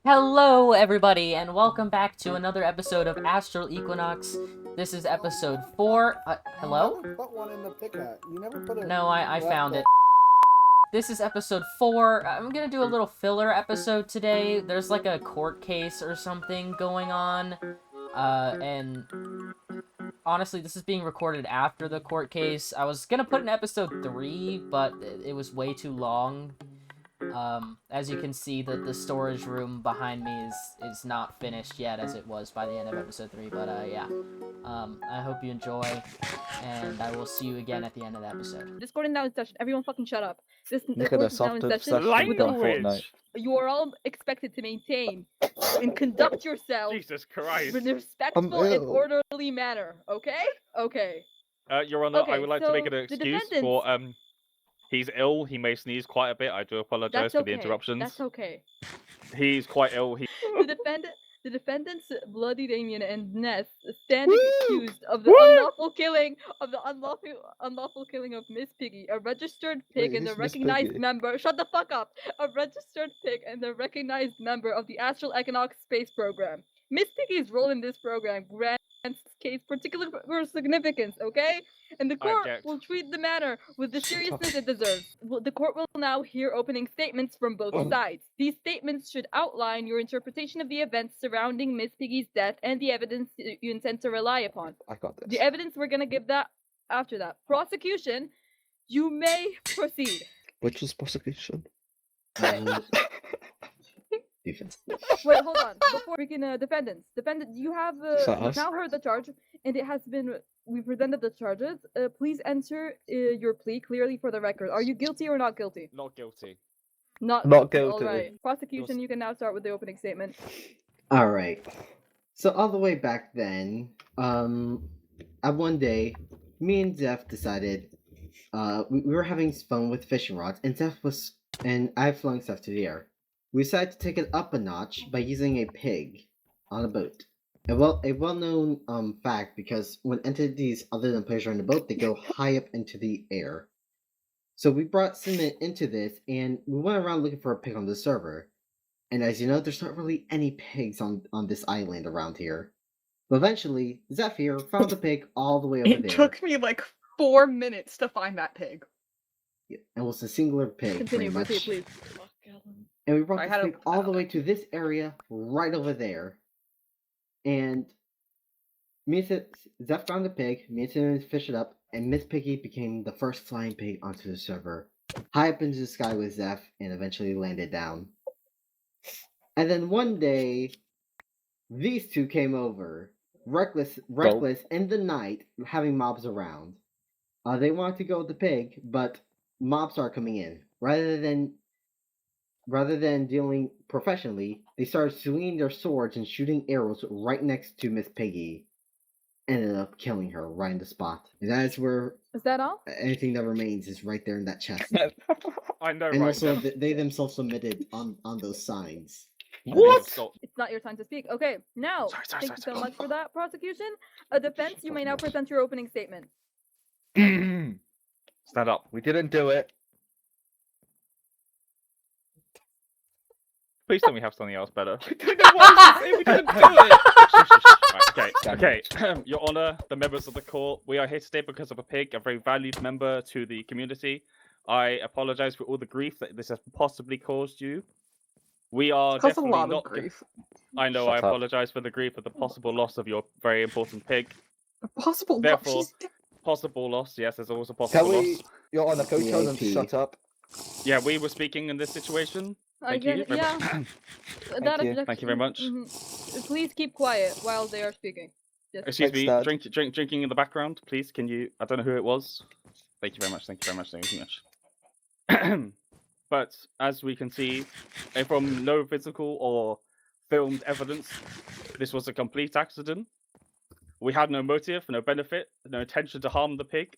Hello, everybody, and welcome back to another episode of Astral Equinox. This is episode 4. Hello? You never put one in the pickaxe. You never put a. No, I found it. This is episode 4. I'm gonna do a little filler episode today. There's like a court case or something going on. And honestly, this is being recorded after the court case. I was gonna put in episode 3, but it was way too long. As you can see, the storage room behind me is not finished yet, as it was by the end of episode 3, but yeah. I hope you enjoy, and I will see you again at the end of the episode. Discord is now in session. Everyone fucking shut up. This Look at Discord us is now in after session. session With the, on Fortnite. you are all expected to maintain and conduct yourself Jesus Christ. in a respectful and ill. orderly manner. Okay? Okay. Your Honor, Okay, I would like to make an so the excuse defendants- for he's ill. He may sneeze quite a bit. I do apologize That's for okay. the interruptions. That's okay. He's quite ill. The defendants, Bloody Damien and Ness, stand accused of the unlawful killing of Miss Piggy, a registered pig Wait, and a who's Miss recognized Piggy? member. Shut the fuck up! A registered pig and a recognized member of the Astral Equinox Space Program. Miss Piggy's role in this program grants this case particular significance, okay? And the I court object. will treat the matter with the seriousness it deserves. The court will now hear opening statements from both sides. These statements should outline your interpretation of the events surrounding Miss Piggy's death and the evidence you intend to rely upon. I got this. The evidence we're gonna give that after that. Prosecution, you may proceed. Which is prosecution? Defense. Wait, hold on. Before we can, defendant, you have Is that you've us? now heard the charge, and it has been we presented the charges. Please enter your plea clearly for the record. Are you guilty or not guilty? Not guilty. Not guilty. All right. Prosecution, you can now start with the opening statement. All right. So all the way back then, at one day, me and Zeph decided, we were having fun with fishing rods, and I flung stuff to the air. We decided to take it up a notch by using a pig on a boat. A well-known fact, because when entities other than players are in the boat, they go high up into the air. So we brought cement into this, and we went around looking for a pig on the server. And as you know, there's not really any pigs on this island around here. But eventually, Zephyr found a pig all the way over It there. took me like 4 minutes to find that pig. Yeah, and it was a singular pig, Continue, pretty much. proceed, please. And we brought I this had a- pig all the way to this area, right over there. And me and Zeph found the pig, me and Cinnamon fished it up, and Miss Piggy became the first flying pig onto the server. High up into the sky with Zeph, and eventually landed down. And then one day, these two came over, reckless in the night, having mobs around. They wanted to go with the pig, but mobs are coming in. Rather than dealing professionally, they started swinging their swords and shooting arrows right next to Miss Piggy. Ended up killing her right in the spot. And that is where Is that all? anything that remains is right there in that chest. I know, And right? also, they themselves submitted on those signs. What? It's not your time to speak. Okay, now, Sorry, thank you so sorry. much for that, prosecution. A defense, you may now present your opening statement. Stand up. We didn't do it. Please tell me have something else better. I don't know what to say, we didn't do it! Right, okay. Your Honor, the members of the court, we are here today because of a pig, a very valued member to the community. I apologize for all the grief that this has possibly caused you. We are That's a definitely lot of not. grief. I know. Shut I up. apologize for the grief of the possible loss of your very important pig. Possible Therefore- loss. Possible loss, yes. There's always a Can possible we, loss. Your Honor, can we tell them to VIP. shut up? Yeah, we were speaking in this situation. Thank you. very Yeah, much. that you. objection- Thank you very much. Please keep quiet while they are speaking. Yes. Excuse me. Thanks, Dad. Drinking in the background, please. Can you? I don't know who it was. Thank you very much. Thank you very much. Thank you very much. But as we can see, from no physical or filmed evidence, this was a complete accident. We had no motive, no benefit, no intention to harm the pig.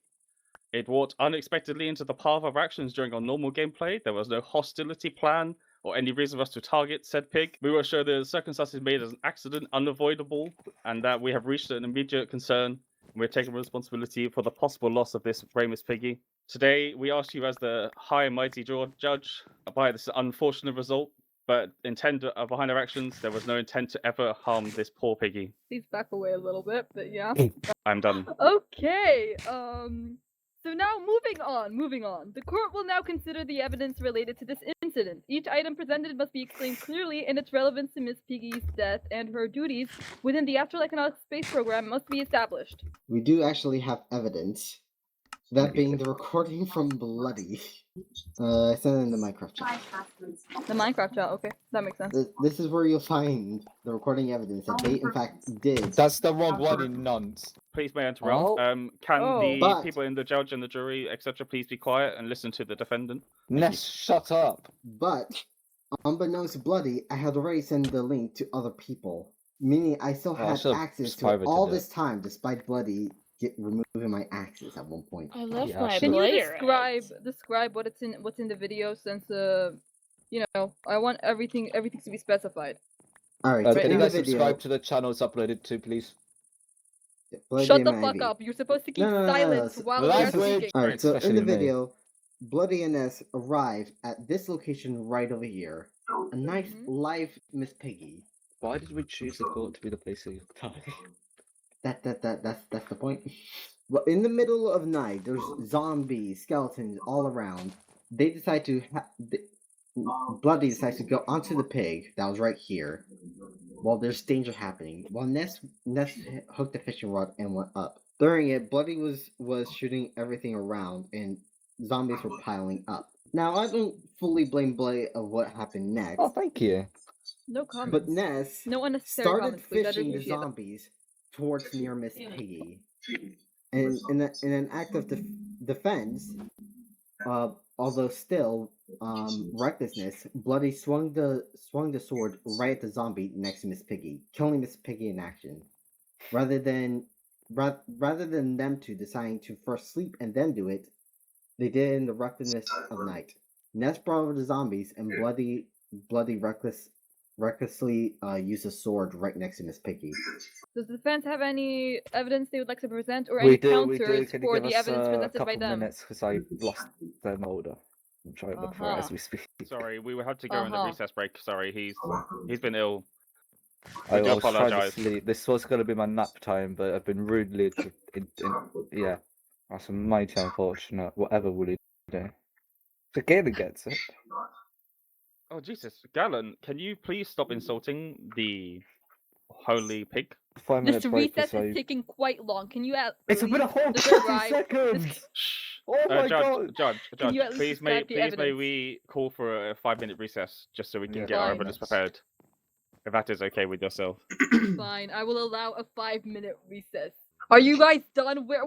It walked unexpectedly into the path of actions during our normal gameplay. There was no hostility plan or any reason for us to target said pig. We will show the circumstances made as an accident unavoidable and that we have reached an immediate concern. We're taking responsibility for the possible loss of this famous piggy. Today, we ask you as the high and mighty judge, by this unfortunate result, but intent behind their actions, there was no intent to ever harm this poor piggy. Please back away a little bit, but yeah. I'm done. Okay. So now moving on. The court will now consider the evidence related to this incident. Each item presented must be explained clearly, and its relevance to Miss Piggy's death and her duties within the Astral Equinox Space Program must be established. We do actually have evidence. That being the recording from Bloody. I sent it in the Minecraft chat. The Minecraft chat, okay, that makes sense. This is where you'll find the recording evidence that they in fact did. That's the wrong one in nonce. Please may I interrupt. Oh. Can Oh. the But- people in the judge and the jury, etc., please be quiet and listen to the defendant? Ness, shut up. But, unbeknownst to Bloody, I had already sent the link to other people. Meaning I still Oh, I had should've access just to it all pirated this time, despite Bloody removing my access at one point. I love Yeah, my Can you player. describe what's in the video, since you know, I want everything to be specified. Alright, Can so you in the guys video, subscribe to the channels uploaded to, please? Bloody Shut and the Ivy. fuck up. You're supposed to keep No. silent while we are Language. speaking. Alright, so in Especially the me. video, Bloody and S arrive at this location right over here. A nice Mhm. live Miss Piggy. Why did we choose the court to be the place of time? That's the point. Well, in the middle of night, there's zombies, skeletons all around. They decide to Bloody decides to go onto the pig that was right here, while there's danger happening. While Ness hooked the fishing rod and went up. During it, Bloody was shooting everything around, and zombies were piling up. Now, I don't fully blame Bloody of what happened next, Oh, thank you. No comments. but Ness No unnecessary started comments, please. I fishing the appreciate it. zombies towards near Miss Piggy. And in an act of defense, although still recklessness, Bloody swung the sword right at the zombie next to Miss Piggy, killing Miss Piggy in action. Rather than them two deciding to first sleep and then do it, they did it in the recklessness of night. Ness brought over the zombies, and Bloody recklessly used a sword right next to Miss Piggy. Does the defense have any evidence they would like to present, or We any do. counters Can you for give the us evidence a presented couple by them? minutes because I lost their molder. I'm trying to look for it as we speak. Sorry, we will have to go in the Uh-huh. recess break. Sorry, he's been ill. I do was trying to apologise. sleep. This was going to be my nap time, but I've been rudely. Yeah, that's mighty unfortunate. Whatever will you do? The Galen gets it. Oh Jesus, Galen, can you please stop insulting the holy pig? 5 minutes This break. recess because is taking quite long. Can you at It's been a least whole 30 describe? seconds. Shh. Oh my Judge, god. Can you at least please may describe the evidence? we call for a 5-minute recess just so we can Yeah, get our Fine. evidence prepared. If that is okay with yourself. Fine, I will allow a 5-minute recess. Are you guys done? Where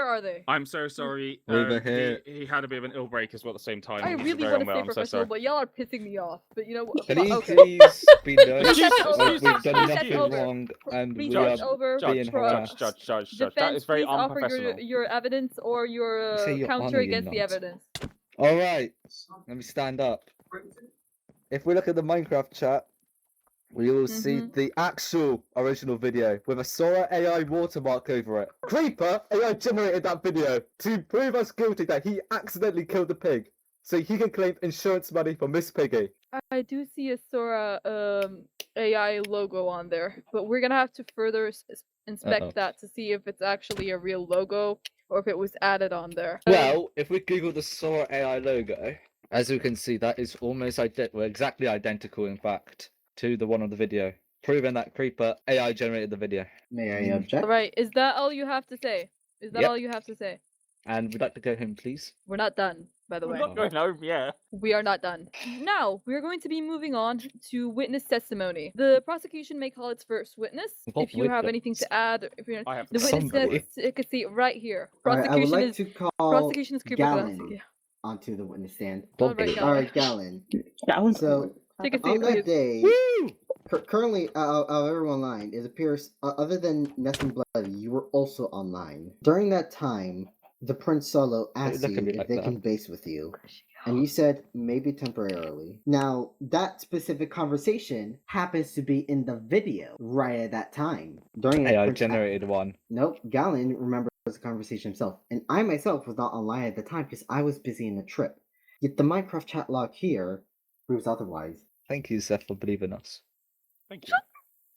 are they? I'm so sorry. Over here. He had a bit of an ill break as well at the same time. I He's really very want to unwell. stay I'm so professional, sorry. but y'all are pissing me off. But you know what? Can you Okay. please be nice? Jesus, Like, Jesus, we've done Jesus, nothing over. wrong, and Please we judge are over. being harassed. Judge. That Defense, is very please offer unprofessional. your evidence or your Say your counter honor, you against the nonce. evidence. All right, let me stand up. If we look at the Minecraft chat, we will see the actual original video with a Sora AI watermark over it. Creeper AI generated that video to prove us guilty that he accidentally killed the pig, so he can claim insurance money for Miss Piggy. I do see a Sora AI logo on there, but we're gonna have to further inspect Uh-oh. that to see if it's actually a real logo or if it was added on there. Well, if we Google the Sora AI logo, as we can see, that is almost exactly identical, in fact, to the one on the video, proving that Creeper AI generated the video. May I object? Alright, is that all you have to say? Is that Yep. all you have to say? And we'd like to go home, please. We're not done, by the We're way. not going home, yeah. We are not done. Now, we're going to be moving on to witness testimony. The prosecution may call its first witness. What If you have anything witness? to add, if you're I have the to witness Somebody. says you can see right here. Alright, I would Prosecution like is to call prosecution is Cooper Glass. Galen onto the witness stand. Alright, Bobby. Galen. Alright, Galen. So, Take a on seat, that please. day, Woo! currently, everyone online, it appears, other than Ness and Bloody, you were also online. During that time, the Prince Solo asked look you at me if like they that. can base with you. And you said maybe temporarily. Now, that specific conversation happens to be in the video right at that time. During it, AI Prince generated one. Nope, Galen remembers the conversation himself, and I myself was not online at the time because I was busy in a trip. Yet the Minecraft chat log here proves otherwise. Thank you, Zeph, for believing us. Thank you.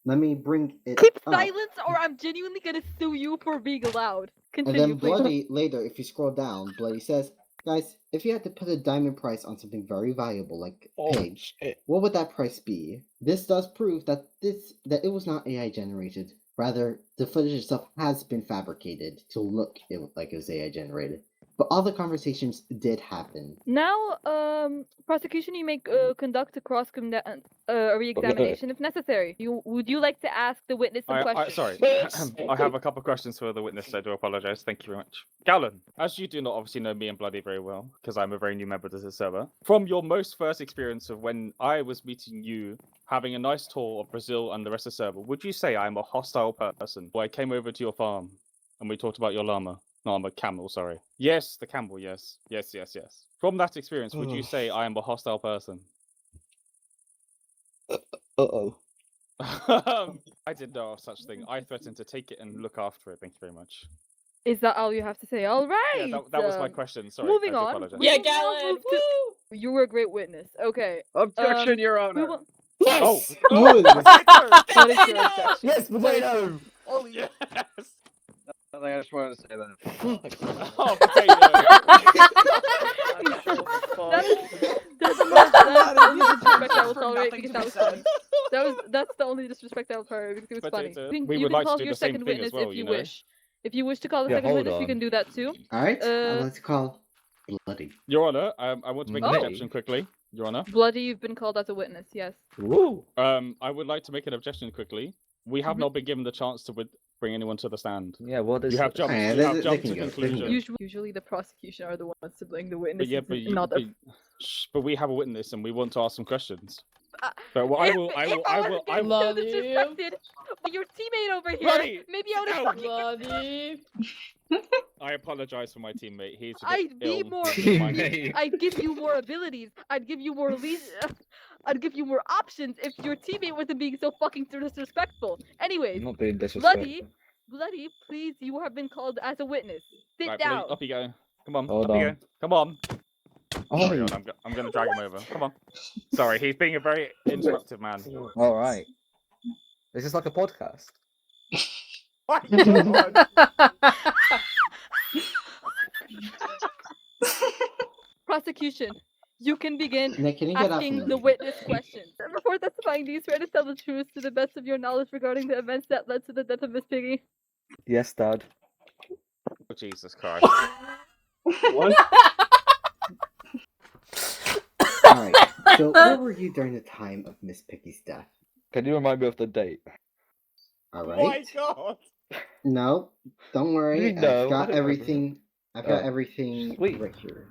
Let me bring it Keep up. silence, or I'm genuinely gonna sue you for being loud. And Continue, then please. Bloody, later, if you scroll down, Bloody says, guys, if you had to put a diamond price on something very valuable like pig, shit. what would that price be? This does prove that it was not AI generated. Rather, the footage itself has been fabricated to look like it was AI generated. But all the conversations did happen. Now, prosecution, you may conduct a re-examination if necessary. Would you like to ask the witness some questions? Sorry, I have a couple questions for the witness. I do apologize. Thank you very much. Galen, as you do not obviously know me and Bloody very well, because I'm a very new member to the server, from your most first experience of when I was meeting you, having a nice tour of Brazil and the rest of the server, would you say I'm a hostile person? Or I came over to your farm and we talked about your llama? No, I'm a camel, sorry. Yes, the camel, yes. Yes. From that experience, would you say I am a hostile person? Uh-oh. I did know of such thing. I threatened to take it and look after it. Thank you very much. Is that all you have to say? All right. Yeah, that was my question. Sorry. Moving I do on. apologize. we will now move to- You were a great witness. Okay. Objection, Your Honor. We will... Oh, Good. What is your objection? Yes, potato! oh yes! I just wanted to say that. Oh, potato! That's the only disrespect I will tolerate because that was funny. That's the only disrespect I will tolerate because it was funny. Potato. You We can would like to call do your the same second thing as witness well, if you know? wish. If you wish to call the Yeah, second hold witness, we on. can do that too. Alright, I'd like to call Bloody. Your Honor, I want to make an Oh. objection quickly. Your Honor. Bloody, you've been called as a witness, yes. Woo! I would like to make an objection quickly. We have not been given the chance to bring anyone to the stand. Yeah, what is You have this? jumped. Alright, You have they jumped can to go, they can conclusion. go. Usually the prosecution are the ones to blame the But witnesses, yeah, but, not the... but we have a witness and we want to ask some questions. Uh, But if I will. I was being so Bloody. disrespected by your teammate over here, Bloody, maybe I would have sit fucking... Bloody. I apologize for my teammate. He's a bit I'd be ill. more. Teammate. I'd give you more abilities. I'd give you more I'd give you more options if your teammate wasn't being so fucking disrespectful. Anyways, I'm not being disrespectful. Bloody, please, you have been called as a witness. Sit Right, down. Bloody, up you go. Come on, Hold up you on. go. Come on. Oh, Sorry, I'm gonna drag him over. Come on. Sorry, he's being a very instructive man. alright. Is this like a podcast? My God. Prosecution, you can begin Nick, can you get off asking me? the witness questions. Before testifying, do you swear to tell the truth to the best of your knowledge regarding the events that led to the death of Miss Piggy? Yes, Dad. Oh, Jesus Christ. What? Alright, so where were you during the time of Miss Piggy's death? Can you remind me of the date? My Alright? God. No, don't worry. No, I've I got don't remember. everything. I've got Oh, everything sweet. right here.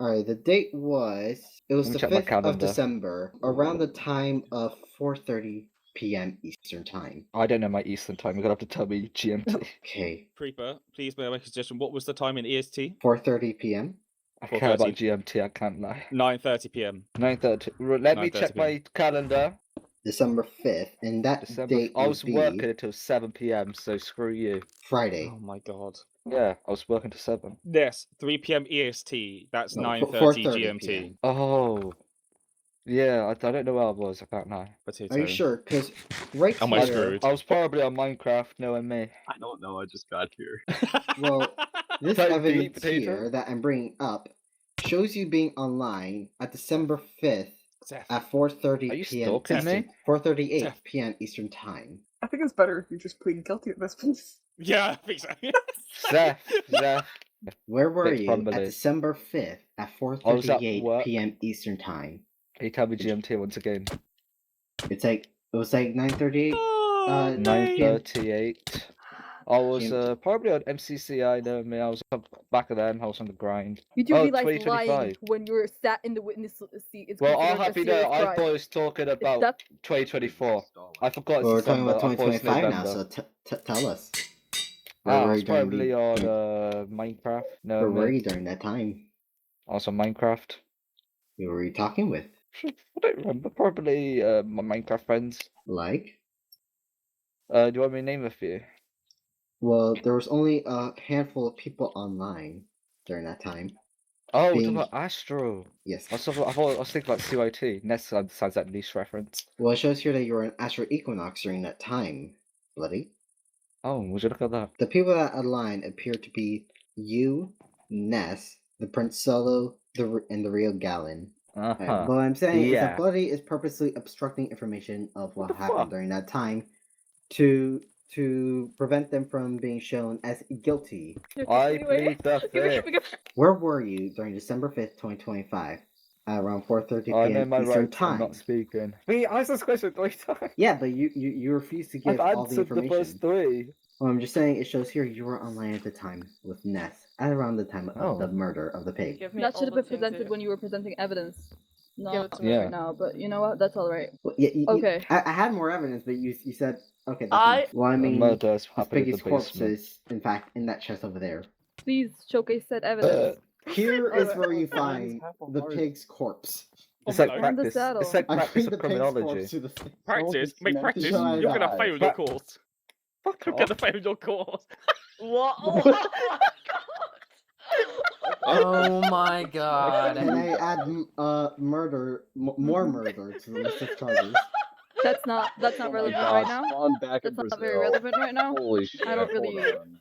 Alright, the date was... It was Let me the check my 5th of calendar. December, around the time of 4:30 p.m. Eastern Time. I don't know my Eastern time. You're gonna have to tell me GMT. Okay, Creeper, please may I make a suggestion? What was the time in EST? 4:30 p.m. I care about 4:30. GMT. I can't lie. 9:30 p.m. 9:30. Let me 9:30 check PM. my calendar. December 5th, and that December. date I would was be working until 7 p.m. So screw you. Friday. Oh my God. Yeah, I was working till 7. Yes, 3 p.m. EST. That's No, 9:30 4:30 GMT. PM. Oh. Yeah, I don't know where I was. I can't lie. Potato. Are you sure? Because right Am I here, screwed? I was probably on Minecraft, knowing me. I don't know. I just got here. Well, this Type B, evidence potato. here that I'm bringing up shows you being online at December 5th Zeph. at 4:30 Are you p.m. stalking Eastern, me? 4:38 Zeph. p.m. Eastern Time. I think it's better if you just plead guilty at this point. Yeah, I think so. Zeph. Where were Bit you crumbly. at December 5th at I was at 4:38 work. p.m. Eastern Time? Can you tell me GMT once again? It was like 9:38. Oh, PM. 9:38. I was GMT. probably on MCCI, knowing me. I was back then. I was on the grind. You do Oh, realize 2025. lying when you're sat in the witness seat is Well, I'll considered have a you know, serious I crime. was talking about That- 2024. I forgot it's Well, we're talking December. about I thought it's 2025 now, November. so tell us. Where I were was you during probably the- on Minecraft. No, Where were you during that time? I was on Minecraft. Who were you talking with? I don't remember. Probably my Minecraft friends. Like? Do you want me to name a few? Well, there was only a handful of people online during that time. Oh, we're being talking about Astral. yes. I was thinking about COT. Ness decides that niche reference. Well, it shows here that you were an Astral Equinox during that time, Bloody. Oh, would you look at that? The people that align appear to be you, Ness, the Prince Solo, and the real Gallon. Uh-huh. What I'm saying is that Yeah. Bloody is purposely obstructing information of what the happened fuck? during that time to prevent them from being shown as guilty. I Anyway, plead the fifth. Where were you during December 5th, 2025? At around 4:30 I'm p.m. in my Eastern rights. I'm Time. not speaking. Me, I asked this question 3 times. Yeah, but you refuse to give I've all the answered the information. first 3. Well, I'm just saying it shows here you were online at the time with Ness at around the time of the Oh. murder of the pig. Give me that all should have the been presented things when you were presenting evidence. Give Not it to me. Yeah. right now, but you know what? That's all right. Well, yeah, Okay. I had more evidence, but you said okay. That's I- enough. Well, I mean, Murders Miss happened in the Piggy's corpse basement. is in fact in that chest over there. Please showcase said evidence. Here is where you Mine's find half a the heart. pig's corpse. It's Oh, like hello. And the practice. saddle. It's like I practice bring of the pig's criminology. corpse to the Practice, make meant to practice. show You're gonna that. fail your But- course. Fuck You're off. gonna fail your course. What? Oh my Oh my god. Can I add murder, more murder to the list of charges? That's not Oh my relevant God. right now. Spawn back in That's not Brazil. very relevant right now. Holy shit! I don't really- hold on.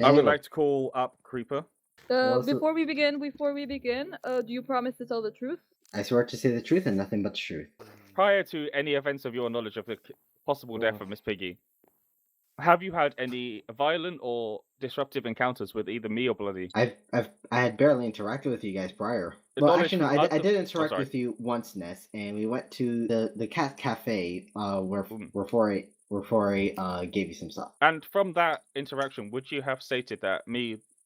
I would Nay. like to call up Creeper. Well, so- Before we begin, do you promise to tell the truth? I swear to say the truth and nothing but the truth. Prior to any events of your knowledge of the possible death of Miss Piggy, have you had any violent or disruptive encounters with either me or Bloody? I had barely interacted with you guys prior. Well, Knowledge actually, no, from I other- did interact sorry. with you once, Ness, and we went to the cat cafe where Mm. Foray gave you some stuff. And from that interaction, would you have stated that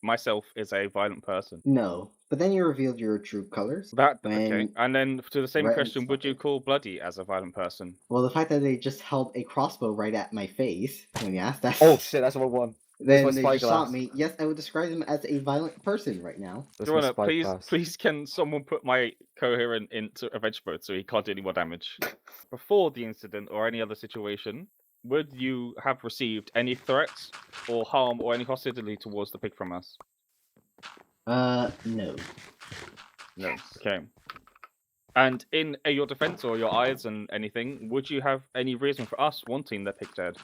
myself is a violent person? No, but then you revealed your true colors. That okay. When- And then to the same Right, question, would you okay. call Bloody as a violent person? Well, the fact that they just held a crossbow right at my face when you asked that. Oh shit, that's the wrong one. Then That's they my just shot spyglass. me. Yes, I would describe them as a violent person right now. That's Your my Honor, please, spyglass. please, can someone put my coherent into revenge mode so he can't do any more damage? Before the incident or any other situation, would you have received any threats or harm or any hostility towards the pig from us? No. No. Okay. And in your defense or your eyes and anything, would you have any reason for us wanting the pig dead?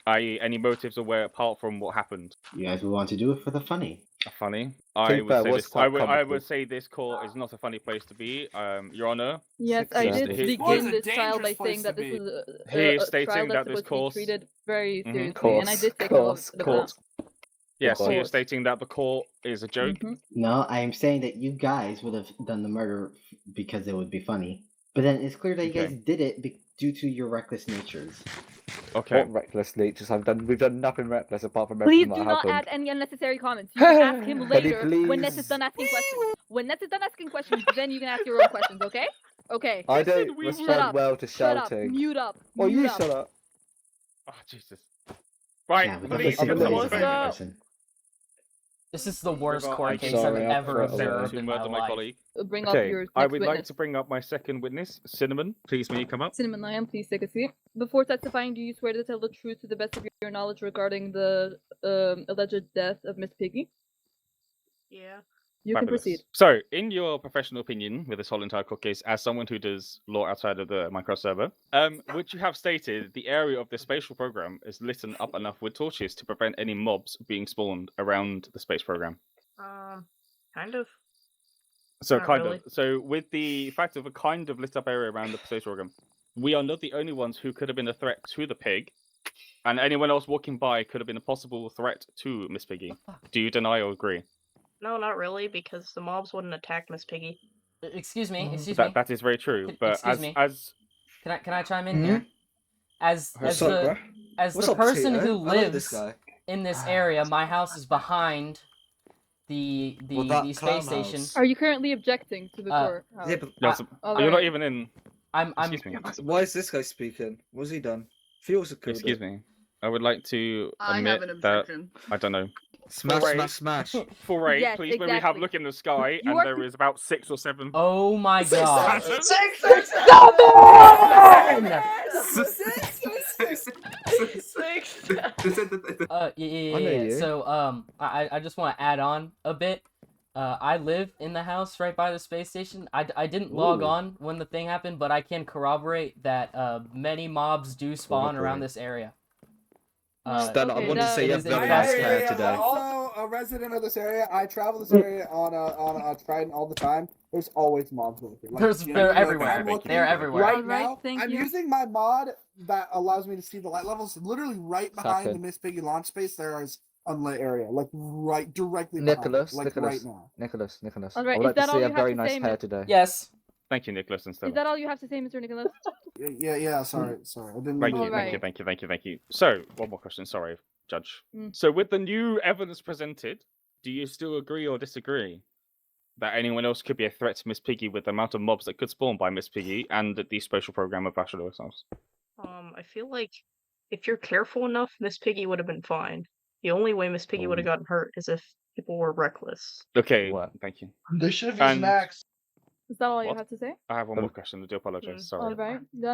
I.e., any motives or where apart from what happened? You guys would want to do it for the funny. Funny. To be fair, I it was quite would comical. say this court is not a funny place to be. Your Honor, Yes, Six I years did to his- begin Well, it's a this trial by dangerous place saying that to this be. was He a is stating trial that that's this supposed to course- be treated very Mhm. seriously, and I did take Course. note of that. yes, he course. is stating that the court is a joke. Mhm. No, I am saying that you guys would have done the murder because it would be funny. But then it's clear that you Okay. guys did it due to your reckless natures. Okay. What reckless natures we've done nothing reckless apart from Please everything do that not happened. add any unnecessary comments. You can ask him Can you later when Ness is please- done asking questions. When Ness is done asking questions, then you can ask your own questions, okay? Okay. I Listen, don't we- respond Shut up. well to Shut up. shouting. Mute up. Well, mute you up. shut up. Oh Jesus. Right. Yeah, we please, definitely can think someone Bloody is a say- violent person. This is the worst River, court I'm case sorry, I've I ever forgot observed to in my murder my life. colleague. Bring up Okay, your I next would witness. like to bring up my second witness, Cinnamon. Please, may you come up? Cinnamon Lion, please take a seat. Before testifying, do you swear to tell the truth to the best of your knowledge regarding the alleged death of Miss Piggy? Yeah. You can Fabulous. proceed. So, in your professional opinion with this whole entire court case, as someone who does law outside of the Minecraft server, would you have stated the area of the spatial program is lit up enough with torches to prevent any mobs being spawned around the space program? Kind of. So Not kind really. of. So with the fact of a kind of lit up area around the space program, we are not the only ones who could have been a threat to the pig, and anyone else walking by could have been a possible threat to Miss Piggy. Do you deny or agree? No, not really, because the mobs wouldn't attack Miss Piggy. Excuse me, excuse me. That is very true. Can- But excuse as me. as Can I chime in Hmm? here? As What's up, the bro? as What's the up, person Tito? who I like this lives guy. in this area, my house is behind the Well, that space clown station. house. Are you currently objecting to the court? Yeah, but yeah, so- All you're not right. even in. I'm Excuse me. why is this guy speaking? What's he done? Feels a good. Excuse me. I would like to I admit have an that objection. I don't know. Smash, Foray. smash, smash. Foray, Yes, please, may we have a exactly. look in the sky, You and are there is about 6 or 7. Oh my god. Six. Yeah. I know you. So I just want to add on a bit. I live in the house right by the space station. I didn't log Ooh. on when the thing happened, but I can corroborate that many mobs do spawn around Corroborate. this area. Stella, I okay, wanted to say it you is have very nice infested. hair today. I'm also a resident of this area. I travel this area on a Trident all the time. There's always mobs over here. They're genuinely, everywhere. I'm Thank you, looking They're everywhere. right Alright, now. thank I'm you. using my mod that allows me to see the light levels. Literally right behind the Second. Miss Piggy launch space, there is unlit area, like right directly behind, Nicholas, like Nicholas, right now. Nicholas, Nicholas. Alright, I would is like to that all see you a have very to nice say, hair today. Yes. Thank you, Nicholas and Stella. Is that all you have to say, Mr. Nicholas? Yeah. Sorry. I didn't. Thank mean you, to- Alright. thank you. So, one more question. Sorry, Judge. Mm. So, with the new evidence presented, do you still agree or disagree that anyone else could be a threat to Miss Piggy with the amount of mobs that could spawn by Miss Piggy and the special program of Astral Equinox? I feel like if you're careful enough, Miss Piggy would have been fine. The only way Miss Piggy would have gotten hurt is if people were reckless. Okay, What? thank you. They should have And- used Max. Is that all you What? have to say? I have one more question. I do apologize. Sorry. Alright. No,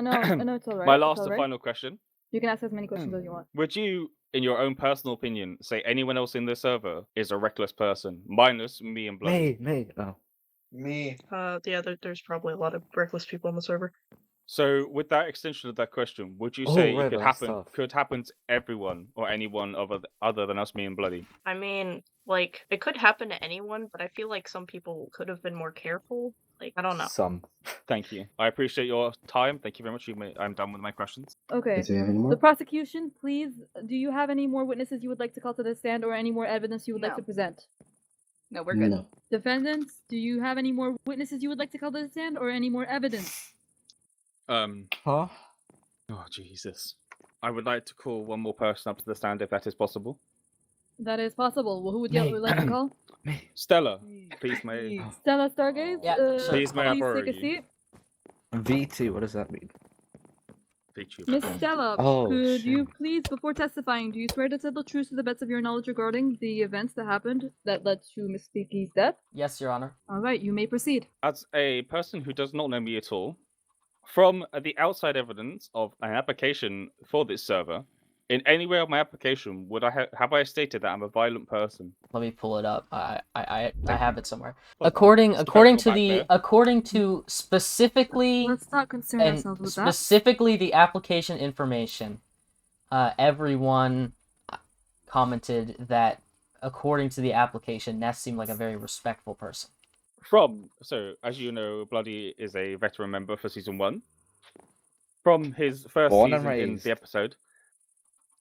it's alright. My it's last and alright. final question. You can ask as many questions as you want. Would you, in your own personal opinion, say anyone else in the server is a reckless person, minus me and Bloody? Me. Oh. Me. Yeah, there's probably a lot of reckless people on the server. So, with that extension of that question, would you Oh, say right, it that's tough. could happen to everyone or anyone other than us, me and Bloody? I mean, like, it could happen to anyone, but I feel like some people could have been more careful. Like, I don't know. Some. Thank you. I appreciate your time. Thank you very much. I'm done with my questions. Okay. Do we have any more? The prosecution, please, do you have any more witnesses you would like to call to the stand or any more evidence you would like No. to present? No, we're good. No. Defendants, do you have any more witnesses you would like to call to the stand or any more evidence? Huh? Oh, Jesus. I would like to call one more person up to the stand if that is possible. That is possible. Well, who would you Me. like to call? Me. Stella, please, may. Stella Stargaze? Yeah, sure. Please, may I please borrow take a you? seat. V2, what does that mean? Miss Stella, Oh, could you shit. please, before testifying, do you swear to tell the truth to the best of your knowledge regarding the events that happened that led to Miss Piggy's death? Yes, Your Honor. Alright, you may proceed. As a person who does not know me at all, from the outside evidence of an application for this server, in any way of my application, would I have I stated that I'm a violent person? Let me pull it up. I Thank have you. it somewhere. Hold on. According It's to back there. according to specifically Let's not concern and ourselves with that. specifically the application information, everyone commented that according to the application, Ness seemed like a very respectful person. So, as you know, Bloody is a veteran member for Season 1. From his first Born and season in raised. the episode,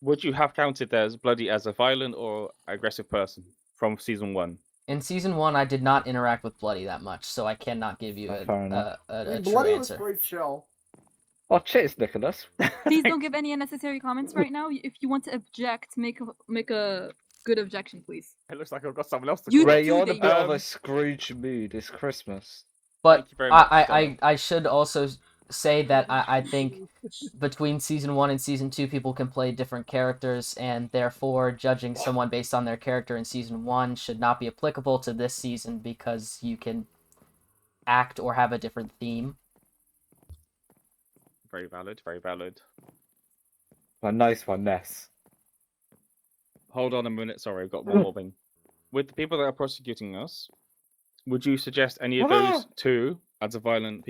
would you have counted as Bloody as a violent or aggressive person from Season 1? In Season 1, I did not interact with Bloody that much, so I cannot give you Fair enough. a true Bloody was answer. pretty chill. Oh, cheers, Nicholas. Please don't give any unnecessary comments right now. If you want to object, make a good objection, please. It looks like I've got someone else to You call. Ray, do you're in a the- bit of Um, a Scrooge mood. It's Christmas. But Thank you very much, I should also say that I think between Season 1 and Season 2, people can play different characters, and therefore judging someone based on their character in Season 1 should not be applicable to this season because you can act or have a different theme. Very valid, very valid. A nice one, Ness. Hold on a minute, sorry, I've got one more thing. With the people that are prosecuting us, would you suggest any of those two as a violent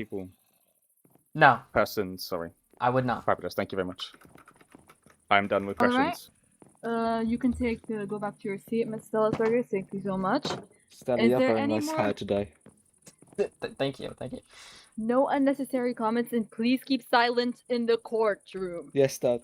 No, persons? Sorry. I would not. Fabulous, thank you very much. I'm done with All right. questions. You can go back to your seat, Miss Stella Stargaze. Thank you so much. Stella, Is you have there very any nice more- hair today. Thank you. No unnecessary comments, and please keep silent in the courtroom. Yes, Dad.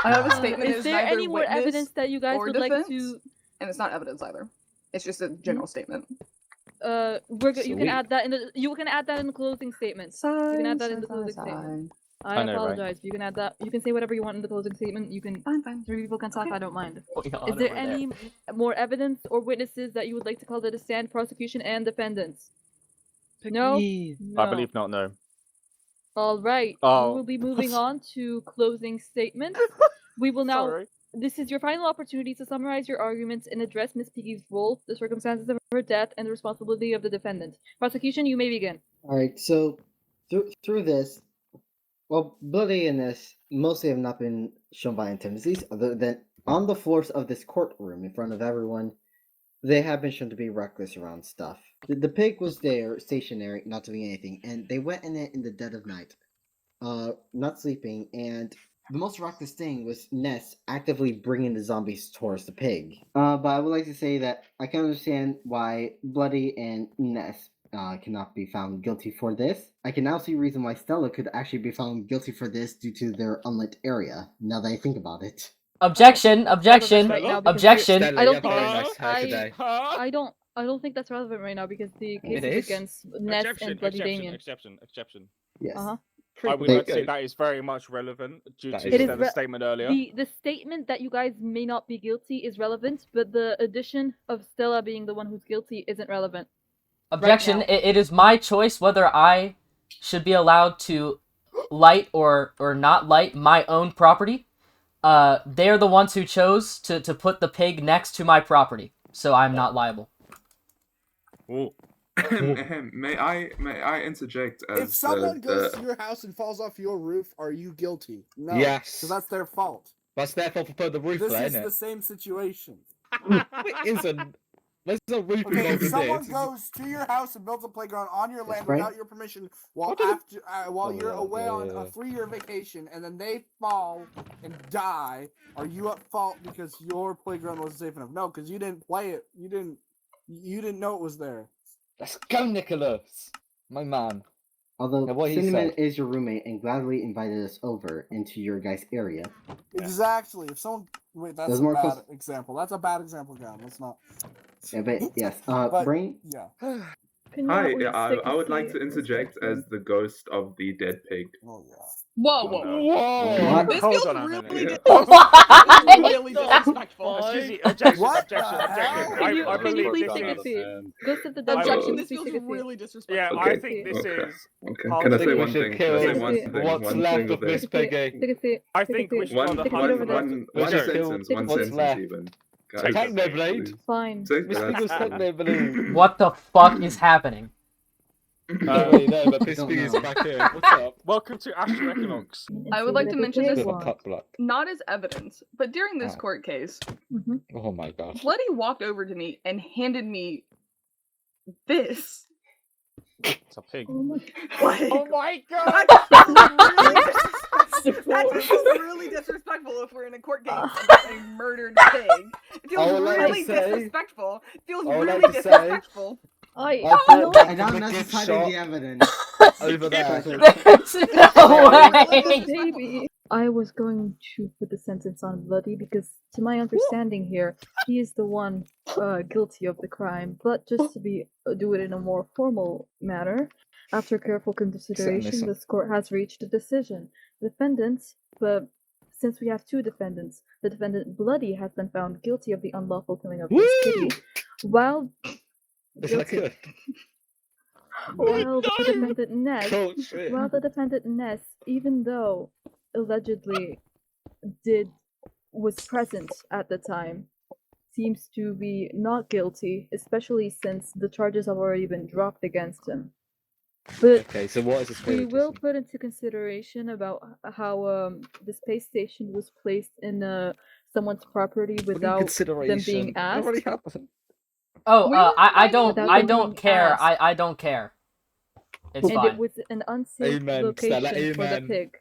I have a statement. Is Is there neither any more witness evidence that you guys or would like defense, to? and it's not evidence either. It's just a general statement. You can Sweet. add that in the. You can add that in the closing statement. You can add that in the closing statement. I I know, right? apologize. You can add that. You can say whatever you want in the closing statement. You can. Fine. 3 people can talk. Okay. I don't mind. Going on Is there over any more evidence or witnesses that you would like to call to the stand, prosecution and defendants? No? I believe not, no. All right. Oh. We will be moving on to closing statements. We will now. Sorry. This is your final opportunity to summarize your arguments and address Miss Piggy's role, the circumstances of her death, and the responsibility of the defendant. Prosecution, you may begin. Alright, so through this, well, Bloody and this mostly have not been shown violent tendencies, other than On the floors of this courtroom, in front of everyone, they have been shown to be reckless around stuff. The pig was there, stationary, not doing anything, and they went in it in the dead of night, not sleeping, and the most reckless thing was Ness actively bringing the zombies towards the pig. But I would like to say that I can understand why Bloody and Ness cannot be found guilty for this. I can now see a reason why Stella could actually be found guilty for this due to their unlit area, now that I think about it. Objection! Objection! Right now because Objection! I don't Stella, think you have a very nice hair today. I don't think that's relevant right now because the case It is is? against Ness Exception, and Bloody exception, Damien. exception. Yes. Uh-huh. I would like to say that is very much relevant due That to is It is Stella's re- statement earlier. The statement that you guys may not be guilty is relevant, but the addition of Stella being the one who's guilty isn't relevant. Objection! now. It is my choice whether I should be allowed to light or not light my own property. They are the ones who chose to put the pig next to my property, so I'm not liable. Ooh. May I interject? As If someone goes to your house and falls off your roof, are you guilty? No. Yes. Because that's their fault. That's their fault for putting the roof This there, is isn't the it? same situation. It isn't. There's no roof Okay, involved if in someone this. goes to your house and builds a playground on your land right. without your permission, while Oh, you're away on a yeah. 3-year vacation, and then they fall and die, are you at fault because your playground wasn't safe enough? No, because you didn't play it. You didn't know it was there. Let's go, Nicholas! My man. Although Now, what he Cinnamon said. is your roommate and gladly invited us over into your guys' area. Exactly. If someone wait, that's There's a more bad close- example. That's a bad example, Gavin. Let's not. Yeah, but yes. But, Brain? Yeah. Hi, I would like to interject as the ghost of the dead pig. Oh yeah. Whoa, Oh, whoa, no. whoa! What? This Hold feels on a really, minute. really disrespectful. Excuse me, objection, What objection, the objection. hell? Can you I believe please this take a is... seat? Go sit the Objection, please this feels take a seat. really disrespectful. Yeah, Okay. I think this Okay. is... Okay. Part Can I of say the- one We should thing? Can I say kill one what's thing? What's One left thing of with this it? piggy? Take a seat. I Take a think we seat. should One, rather Take a hide seat the over there. one Let's just kill sentence. One what's sentence left. even. Take Guys, it. Technoblade. please. Fine. Take Miss that. Piggy's Technoblade. What the fuck is happening? Don't really know, but I Miss don't Piggy's know. back here. What's up? Welcome to Astral Equinox. I would like to mention this With a cock block. not as evidence, but during this Ah. court case, Oh my gosh. Bloody walked over to me and handed me this. It's a pig. Like, Oh my god! That's really disrespectful if we're in a court case about a murdered pig. It feels I would like to really say- disrespectful. It feels I would really like to say- disrespectful. I bet don't that and I'm the not gift deciding shop the evidence. over there. There's no way! Baby. I was going to put the sentence on Bloody because, to my understanding here, he is the one guilty of the crime. But just to do it in a more formal manner, after careful consideration, this court has reached a decision. Defendants, but since we have two defendants, the defendant Bloody has been found guilty of the unlawful killing of Miss Piggy, while Is that guilty. good? While the defendant Ness, Cool shit. while the defendant Ness, even though allegedly was present at the time, seems to be not guilty, especially since the charges have already been dropped against him. But Okay, so what is this we favorite will system? put into consideration about how the space station was placed in someone's property without them being asked. Already happened. Oh, We I were don't, without I them don't being care. asked. I don't care. It's And fine. it was an unsafe Amen, location Stella, for the amen. pig.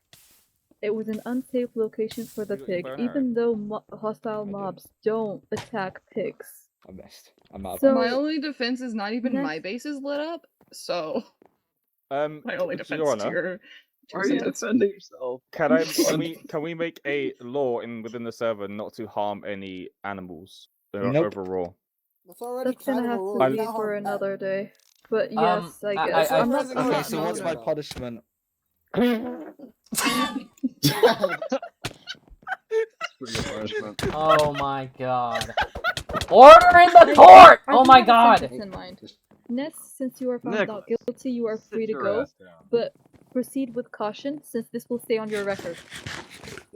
It was an unsafe location for the You pig, better even though hostile I do. mobs don't attack pigs. I missed. I'm out. So- My only defense is not even Next- my base is lit up, so my only Your defense to Honor, your Why are you defending yourself? can we make a law within the server not to harm any animals Nope. overall? That's already That's gonna kind of have a to rule. be You can't for harm pets. another day. But yes, I I- guess. I- I'm not. Okay, I'm Okay, not so what's my no. punishment? Pretty good punishment. Oh my god. Order in the court! I Oh do my have a god! sentence in mind. Ness, since you are found Nicholas, not guilty, you are free to go. But proceed with caution, since this will stay on your record.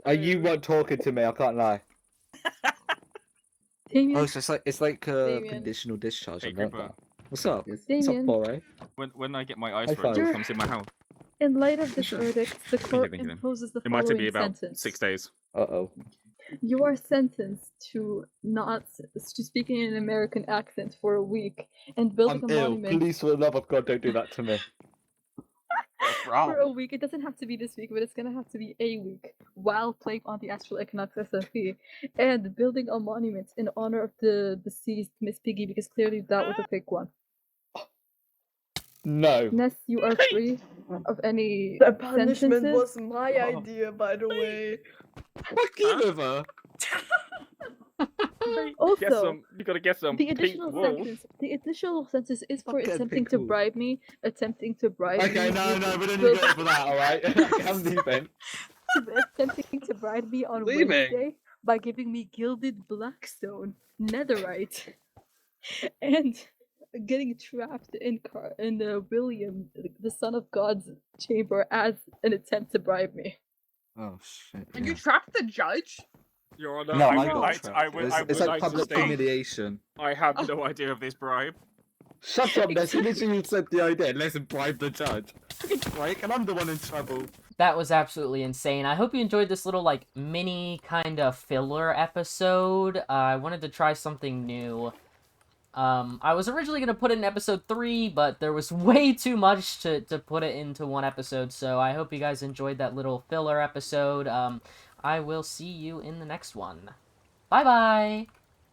You weren't talking to me, I can't lie. Damien, Oh, so it's like Damien. conditional discharge. Hey, I like Cooper. that. What's up? Yes. What's up, Damien, Bore? When I get my ice High ring, five. comes in my house. in light of this verdict, the court thank you. imposes the It might following be about sentence. 6 days. Uh-oh. You are sentenced to not to speaking in an American accent for a week and building I'm a ill. monument Please, for the love of God, don't do that to me. What's for wrong? a week. It doesn't have to be this week, but it's gonna have to be a week while playing on the Astral Equinox SFP and building a monument in honor of the deceased Miss Piggy because clearly that was a fake one. No. Ness, you are free of any The punishment sentences. was my idea, by the way. Fuck you, Liver. Also, You gotta get some the pink additional wool. sentence is for Fuck that attempting pink to wool. bribe me, attempting to bribe me. Okay, no, with we don't need to building- go for that, alright? I'm leaving. attempting to bribe me on Leaving. Wednesday by giving me gilded blackstone, netherite, and getting trapped in the William, the son of God's chamber, as an attempt to bribe me. Oh shit. And yeah. you trapped the judge? Your Honor, No, I I would got like trapped. I would It's like like to public state humiliation. I have no idea of this bribe. Shut up, Ness. You literally said the idea. Let's bribe the judge. Like, and I'm the one in trouble. That was absolutely insane. I hope you enjoyed this little, like, mini kind of filler episode. I wanted to try something new. I was originally going to put it in episode 3, but there was way too much to put it into one episode, so I hope you guys enjoyed that little filler episode. I will see you in the next one. Bye-bye!